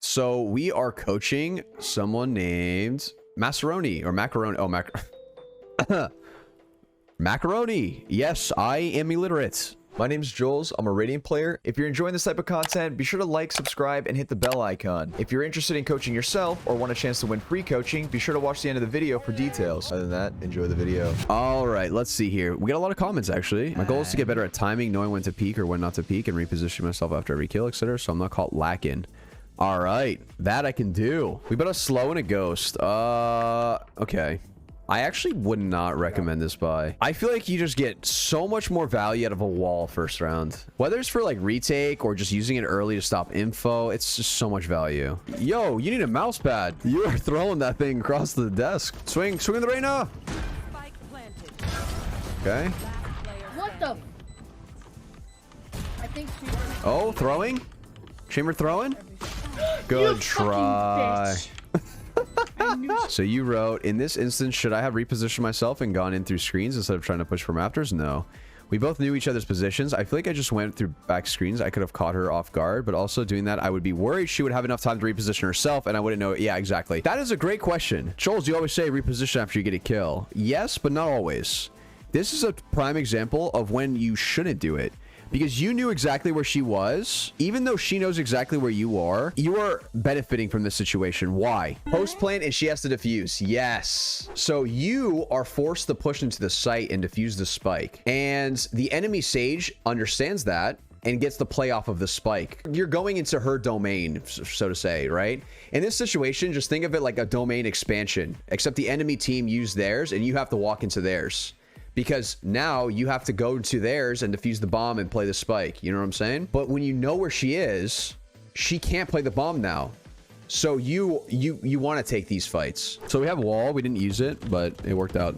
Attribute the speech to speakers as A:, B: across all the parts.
A: So we are coaching someone named Macaroni or Macaroni. Oh, Macaroni. Yes, I am illiterate. My name's Jollz. I'm a Radiant player. If you're enjoying this type of content, be sure to like, subscribe, and hit the bell icon. If you're interested in coaching yourself or want a chance to win free coaching, be sure to watch the end of the video for details. Other than that, enjoy the video. All right, let's see here. We got a lot of comments, actually. My goal is to get better at timing, knowing when to peek or when not to peek, and reposition myself after every kill, etc. So I'm not caught lacking. All right, that I can do. We better slow in a ghost. Okay. I actually would not recommend this buy. I feel like you just get so much more value out of a wall first round. Whether it's for like retake or just using it early to stop info, it's just so much value. Yo, you need a mouse pad. You are throwing that thing across the desk. Swing the Reyna. Okay.
B: What the? I think she...
A: Oh, throwing? Chamber throwing? Good try. So you wrote, in this instance, should I have repositioned myself and gone in through screens instead of trying to push from afters? No. We both knew each other's positions. I feel like I just went through back screens. I could have caught her off guard, but also doing that, I would be worried she would have enough time to reposition herself and I wouldn't know. Yeah, exactly. That is a great question. Jollz, you always say reposition after you get a kill. Yes, but not always. This is a prime example of when you shouldn't do it. Because you knew exactly where she was. Even though she knows exactly where you are benefiting from this situation. Why? Post plant and she has to defuse. Yes. So you are forced to push into the site and defuse the spike. And the enemy Sage understands that and gets the play off of the spike. You're going into her domain, so to say, right? In this situation, just think of it like a domain expansion, except the enemy team used theirs and you have to walk into theirs. Because now you have to go to theirs and defuse the bomb and play the spike. You know what I'm saying? But when you know where she is, she can't play the bomb now. So you want to take these fights. So we have wall. We didn't use it, but it worked out.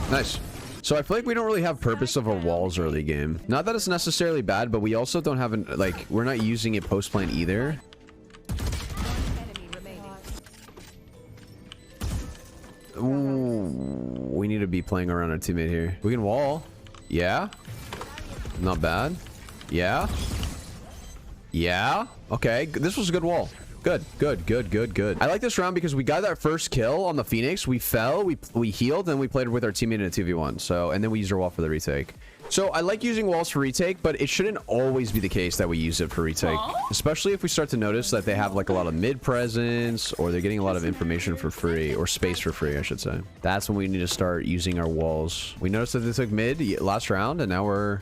A: Nice. So I feel like we don't really have purpose of our walls early game. Not that it's necessarily bad, but we also don't have an, like, we're not using it post plant either. Ooh, we need to be playing around our teammate here. We can wall. Yeah. Not bad. Yeah. Yeah. Okay. This was a good wall. Good. I like this round because we got that first kill on the Phoenix. We fell. We healed. And we played with our teammate in a 2v1. So, and then we used our wall for the retake. So I like using walls for retake, but it shouldn't always be the case that we use it for retake. Especially if we start to notice that they have like a lot of mid presence or they're getting a lot of information for free or space for free, I should say. That's when we need to start using our walls. We noticed that they took mid last round and now we're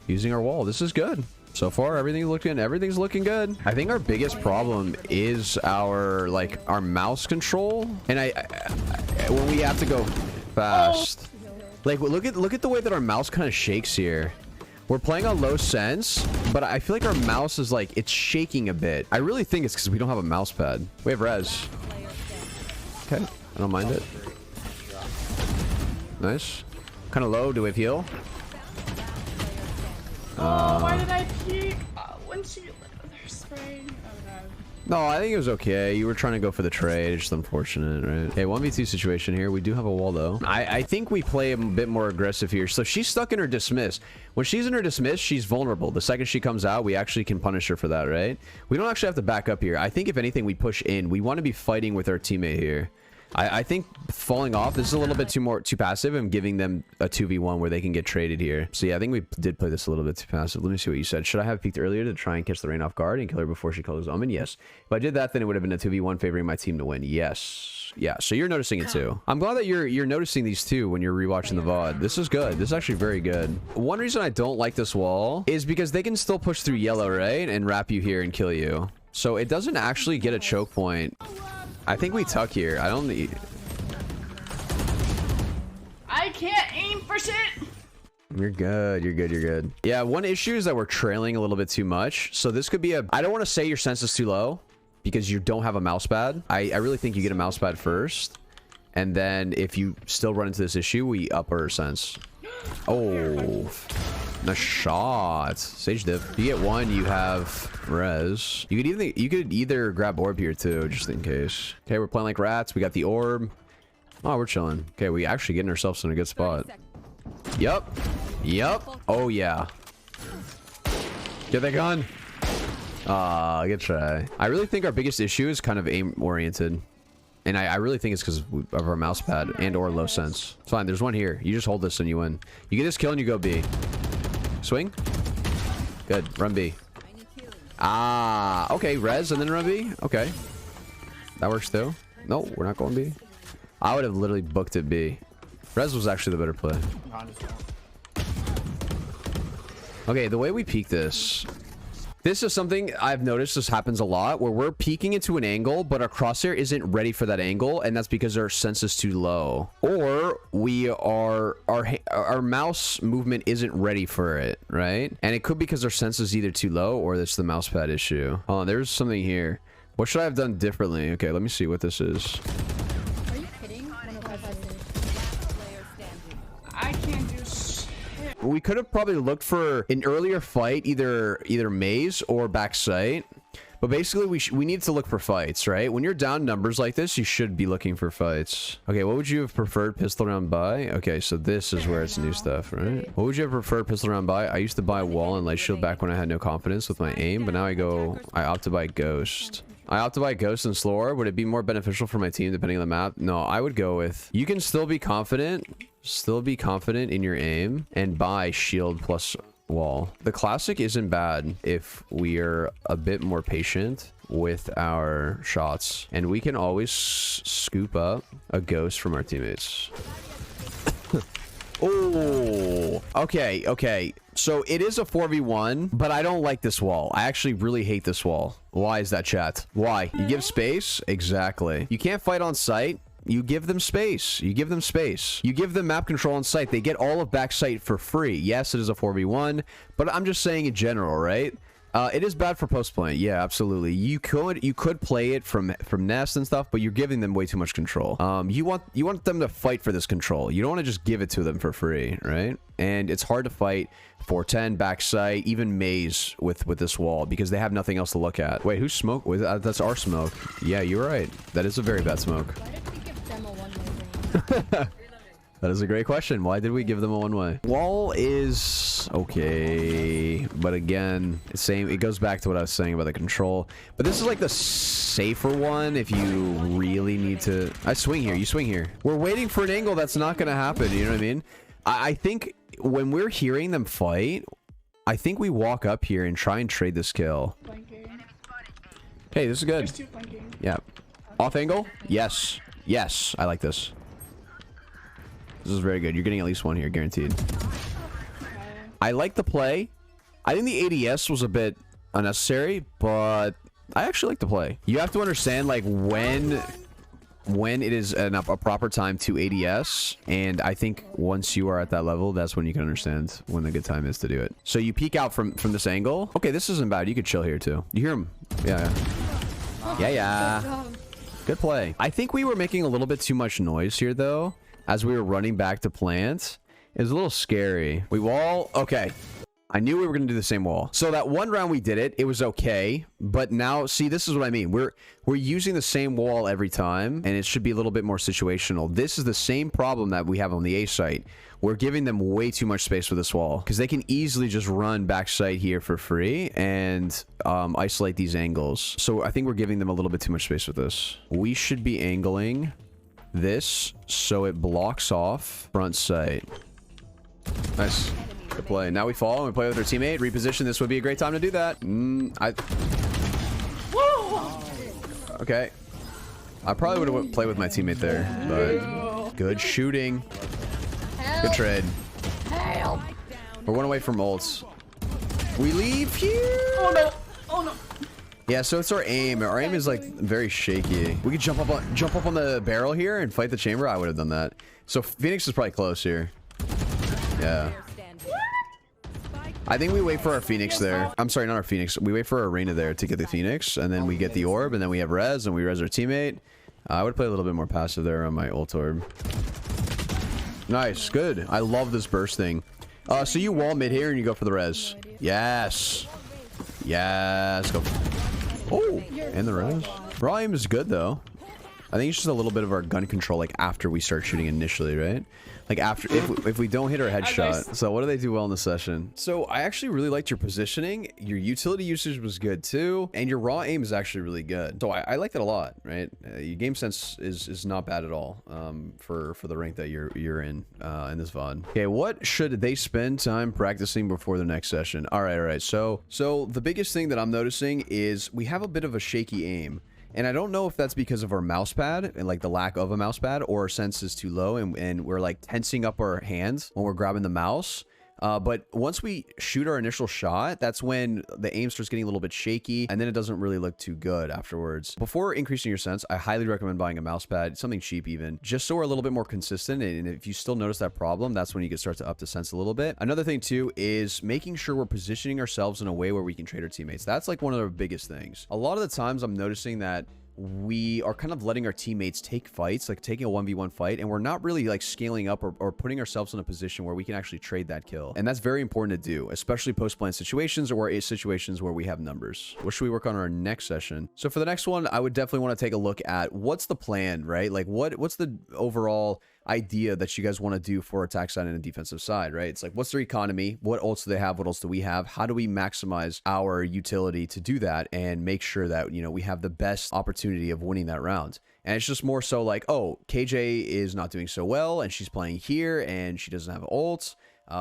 A: using our wall. This is good. So far, everything's looking good. I think our biggest problem is our mouse control. And when we have to go fast. Like, look at the way that our mouse kind of shakes here. We're playing on low sense, but I feel like our mouse is like, it's shaking a bit. I really think it's because we don't have a mouse pad. We have res. Okay, I don't mind it. Nice. Kind of low. Do we have heal?
B: Oh, why did I peek? When she... They're spraying. Oh, God.
A: No, I think it was okay. You were trying to go for the trade. It's just unfortunate, right? Okay, 1v2 situation here. We do have a wall, though. I think we play a bit more aggressive here. So she's stuck in her dismiss. When she's in her dismiss, she's vulnerable. The second she comes out, we actually can punish her for that, right? We don't actually have to back up here. I think if anything, we push in. We want to be fighting with our teammate here. I think falling off, this is a little bit too passive and giving them a 2v1 where they can get traded here. So yeah, I think we did play this a little bit too passive. Let me see what you said. Should I have peeked earlier to try and catch the rain off guard and kill her before she calls Omen? Yes. If I did that, then it would have been a 2v1 favoring my team to win. Yes. Yeah, so you're noticing it too. I'm glad that you're noticing these too when you're rewatching the VOD. This is good. This is actually very good. One reason I don't like this wall is because they can still push through yellow, right? And wrap you here and kill you. So it doesn't actually get a choke point. I think we tuck here. I don't need...
B: I can't aim for shit.
A: You're good. Yeah, one issue is that we're trailing a little bit too much. So this could be a... I don't want to say your sense is too low because you don't have a mouse pad. I really think you get a mouse pad first. And then if you still run into this issue, we up our sense. Oh, nice shot. Sage div. You get one, you have res. You could either grab orb here too, just in case. Okay, we're playing like rats. We got the orb. Oh, we're chilling. Okay, we actually getting ourselves in a good spot. Yep. Oh yeah. Get that gun. Good try. I really think our biggest issue is kind of aim oriented. And I really think it's because of our mouse pad and or low sense. It's fine. There's one here. You just hold this and you win. You get this kill and you go B. Swing. Good. Run B. Okay. Res and then run B. Okay. That works too. No, we're not going B. I would have literally booked it B. Res was actually the better play. Okay, the way we peek this. This is something I've noticed this happens a lot where we're peeking into an angle, but our crosshair isn't ready for that angle. And that's because our sense is too low, or our mouse movement isn't ready for it. Right. And it could be because our sense is either too low or it's the mouse pad issue. Oh, there's something here. What should I have done differently? Okay, let me see what this is.
B: Are you kidding? I can't do shit.
A: We could have probably looked for an earlier fight, either maze or backside. But basically, we need to look for fights, right? When you're down numbers like this, you should be looking for fights. Okay, what would you have preferred pistol round buy? Okay, so this is where it's new stuff, right? What would you have preferred pistol round buy? I used to buy wall and light shield back when I had no confidence with my aim, but now I opt to buy ghost. I opt to buy ghost and slower. Would it be more beneficial for my team depending on the map? No, I would go with, you can still be confident in your aim and buy shield plus wall. The classic isn't bad if we are a bit more patient with our shots, and we can always scoop up a ghost from our teammates. Oh, okay. So it is a 4v1, but I don't like this wall. I actually really hate this wall. Why is that, chat? Why? You give space? Exactly. You can't fight on site. You give them space. You give them space. You give them map control on site. They get all of backside for free. Yes, it is a 4v1, but I'm just saying in general, right? It is bad for post play. Yeah, absolutely. You could play it from nest and stuff, but you're giving them way too much control. You want them to fight for this control. You don't want to just give it to them for free, right? And it's hard to fight 410 backside, even maze with this wall because they have nothing else to look at. Wait, who's smoke? That's our smoke. Yeah, you're right. That is a very bad smoke.
B: Why did we give them a one-way lane?
A: That is a great question. Why did we give them a one-way? Wall is okay, but again, it goes back to what I was saying about the control. But this is like the safer one if you really need to. I swing here. You swing here. We're waiting for an angle that's not going to happen. You know what I mean? I think when we're hearing them fight, I think we walk up here and try and trade this kill. Hey, this is good. Yeah. Off angle? Yes. Yes. I like this. This is very good. You're getting at least one here, guaranteed. I like the play. I think the ADS was a bit unnecessary, but I actually like the play. You have to understand, like, when it is a proper time to ADS, and I think once you are at that level, that's when you can understand when the good time is to do it. So you peek out from this angle. Okay, this isn't bad. You could chill here, too. You hear him? Yeah. Yeah. Good play. I think we were making a little bit too much noise here, though. As we were running back to plant, it was a little scary. We wall. Okay. I knew we were going to do the same wall. So that one round we did it. It was okay. But now, see, this is what I mean. We're using the same wall every time, and it should be a little bit more situational. This is the same problem that we have on the A site. We're giving them way too much space with this wall because they can easily just run backside here for free and isolate these angles. So I think we're giving them a little bit too much space with this. We should be angling this so it blocks off front sight. Nice. Good play. Now we fall and we play with our teammate. Reposition. This would be a great time to do that. Okay. I probably would have played with my teammate there, but good shooting. Good trade. We're one away from ults. We leave here.
B: Oh no. Oh no.
A: Yeah, so it's our aim. Our aim is like very shaky. We could jump up on the barrel here and fight the chamber. I would have done that. So Phoenix is probably close here. Yeah. I think we wait for our Phoenix there. I'm sorry, not our Phoenix. We wait for our Arena there to get the Phoenix, and then we get the orb, and then we have res, and we res our teammate. I would play a little bit more passive there on my ult orb. Nice, good. I love this burst thing. So you wall mid here and you go for the res. Yes. Yes. Go. Oh, and the res. Raw aim is good though. I think it's just a little bit of our gun control, like after we start shooting initially, right? Like after, if we don't hit our headshot. So what do they do well in the session? So I actually really liked your positioning. Your utility usage was good too. And your raw aim is actually really good. So I liked it a lot, right? Your game sense is not bad at all for the rank that you're in this VOD. Okay, what should they spend time practicing before the next session? All right. So the biggest thing that I'm noticing is we have a bit of a shaky aim. And I don't know if that's because of our mouse pad and like the lack of a mouse pad, or our sense is too low and we're like tensing up our hands when we're grabbing the mouse. But once we shoot our initial shot, that's when the aim starts getting a little bit shaky, and then it doesn't really look too good afterwards. Before increasing your sense, I highly recommend buying a mouse pad, something cheap even, just so we're a little bit more consistent. And if you still notice that problem, that's when you can start to up the sense a little bit. Another thing too is making sure we're positioning ourselves in a way where we can trade our teammates. That's like one of the biggest things. A lot of the times I'm noticing that we are kind of letting our teammates take fights, like taking a 1v1 fight, and we're not really like scaling up or putting ourselves in a position where we can actually trade that kill. And that's very important to do, especially post-plan situations or situations where we have numbers. What should we work on our next session? So for the next one, I would definitely want to take a look at what's the plan, right? Like what's the overall idea that you guys want to do for attack side and a defensive side, right? It's like, what's their economy? What ults do they have? What else do we have? How do we maximize our utility to do that and make sure that, you know, we have the best opportunity of winning that round? And it's just more so like, oh, KJ is not doing so well and she's playing here and she doesn't have ults.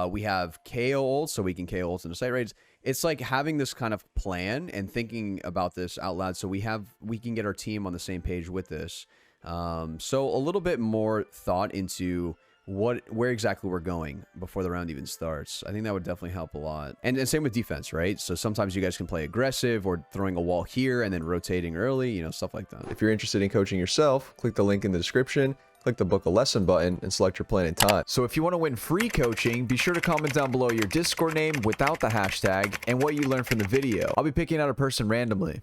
A: We have KO ults, so we can KO ults into site raids. It's like having this kind of plan and thinking about this out loud so we can get our team on the same page with this. So a little bit more thought into where exactly we're going before the round even starts. I think that would definitely help a lot. And same with defense, right? So sometimes you guys can play aggressive or throwing a wall here and then rotating early, you know, stuff like that.
C: If you're interested in coaching yourself, click the link in the description, click the book a lesson button, and select your plan and time.
D: So if you want to win free coaching, be sure to comment down below your Discord name without the hashtag and what you learned from the video. I'll be picking out a person randomly.